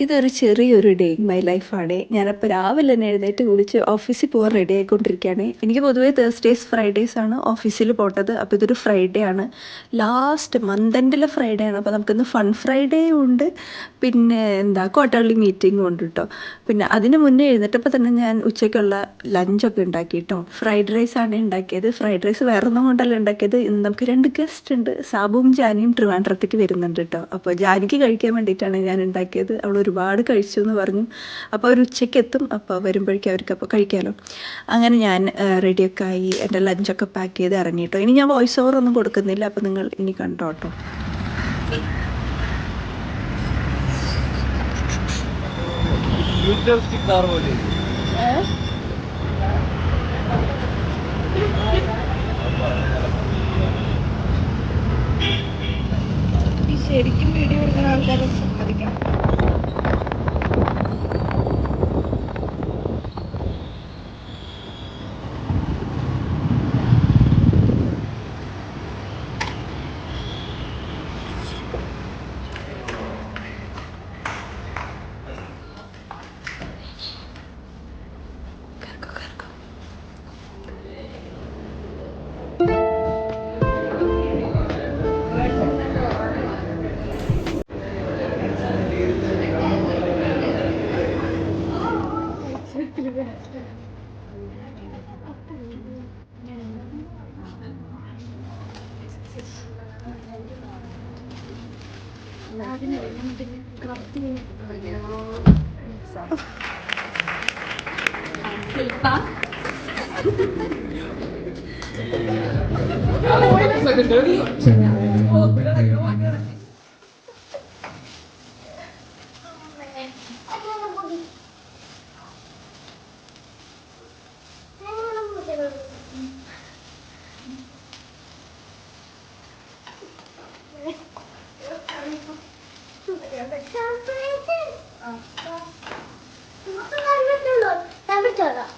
ഇതൊരു ചെറിയൊരു day in my ലൈഫാണ്. ഞാനപ്പോൾ രാവിലെ തന്നെ എഴുന്നേറ്റ് കുളിച്ച് ഓഫീസിൽ പോകാൻ റെഡി ആയിക്കൊണ്ടിരിക്കുകയാണ്. എനിക്ക് പൊതുവേ തേഴ്സ്ഡേയ്സ് ഫ്രൈഡേയ്സ് ആണ് ഓഫീസിൽ പോകേണ്ടത്. അപ്പോൾ ഇതൊരു ഫ്രൈഡേ ആണ്, ലാസ്റ്റ് മന്ത് എൻഡിലെ ഫ്രൈഡേ ആണ്. അപ്പോൾ നമുക്കിന്ന് ഫൺ ഫ്രൈഡേയും ഉണ്ട്, പിന്നെ ക്വാർട്ടർലി മീറ്റിങ്ങും ഉണ്ട് കേട്ടോ. പിന്നെ അതിന് മുന്നേ എഴുന്നേറ്റപ്പോൾ തന്നെ ഞാൻ ഉച്ചയ്ക്കുള്ള ലഞ്ചൊക്കെ ഉണ്ടാക്കി കേട്ടോ. ഫ്രൈഡ് റൈസ് ആണ് ഉണ്ടാക്കിയത്. ഫ്രൈഡ് റൈസ് വേറെ ഒന്നും കൊണ്ടല്ല ഉണ്ടാക്കിയത്. ഇന്ന് നമുക്ക് 2 ഗസ്റ്റ് ഉണ്ട്, സാബുവും ജാനിയും ട്രിവാൻഡ്രത്തേക്ക് വരുന്നുണ്ട് കേട്ടോ. അപ്പോൾ ജാനിക്ക് കഴിക്കാൻ വേണ്ടിയിട്ടാണ് ഞാൻ ഉണ്ടാക്കിയത്. അവൾ ഒരുപാട് കഴിച്ചു എന്ന് പറഞ്ഞു. അപ്പോൾ അവർ ഉച്ചയ്ക്ക് എത്തും, അപ്പോൾ വരുമ്പോഴേക്കും അവർക്ക് അപ്പോൾ കഴിക്കാമല്ലോ. അങ്ങനെ ഞാൻ റെഡിയൊക്കെ ആയി എൻ്റെ ലഞ്ചൊക്കെ പാക്ക് ചെയ്ത് ഇറങ്ങി കേട്ടോ. ഇനി ഞാൻ വോയിസ് ഓവർ ഒന്നും കൊടുക്കുന്നില്ല, അപ്പോൾ നിങ്ങൾ ഇനി കണ്ടോ കേട്ടോ. ശരിക്കും വീഡിയോ എടുക്കുന്ന ആൾക്കാരെ സമ്മതിക്കണം.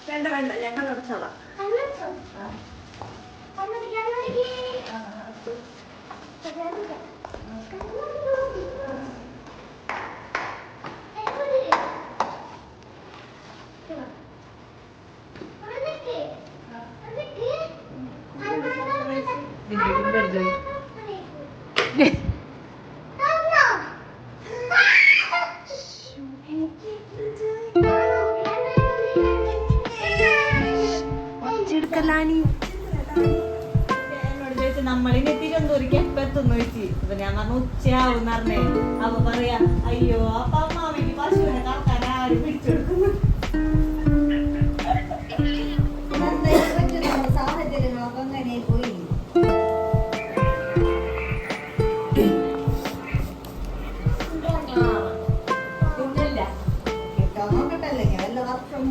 വേണ്ട വേണ്ട, ഞങ്ങൾ അടച്ചോളാം. നമ്മളിനെ തിരുവനന്തപുരക്ക് എപ്പ എത്തുന്നു ചോദിച്ചു. അപ്പൊ ഞാൻ പറഞ്ഞു ഉച്ചയാവും പറഞ്ഞേ. അപ്പൊ പറയാ, അയ്യോ അപ്പൊ അമ്മാവിക്ക് പശുവിനെ കറക്കാൻ ആരും പിടിച്ചെടുക്കുന്നു. സാഹചര്യങ്ങളൊക്കെ അങ്ങനെ പോയി. ഇല്ല കിട്ടാൻ നോക്കട്ടല്ലേ, വല്ല വർഷം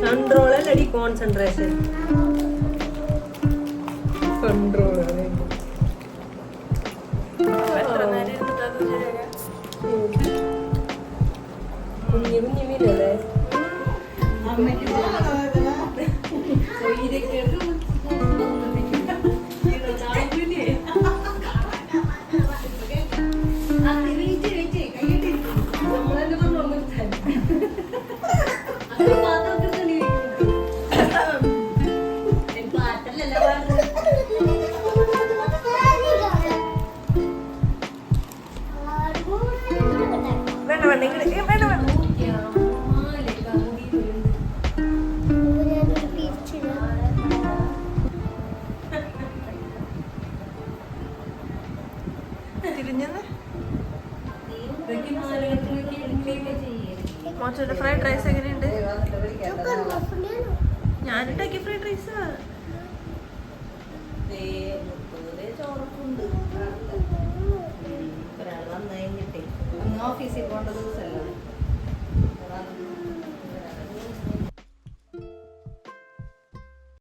കൺട്രോൾ അല്ലടി, കോൺസെൻട്രേഷൻ. കൺട്രോൾ കുഞ്ഞു കുഞ്ഞു മീനല്ലേ മോച്ചോന്റെ ഫ്രൈഡ് റൈസ് എങ്ങനെയുണ്ട്? ഞാനുണ്ടാക്കിയ ഫ്രൈഡ് റൈസ് ചോറൊക്കെ ഉണ്ട്. ഒരാൾ വന്നു കഴിഞ്ഞിട്ടേ ഓഫീസിൽ പോകേണ്ട ദിവസം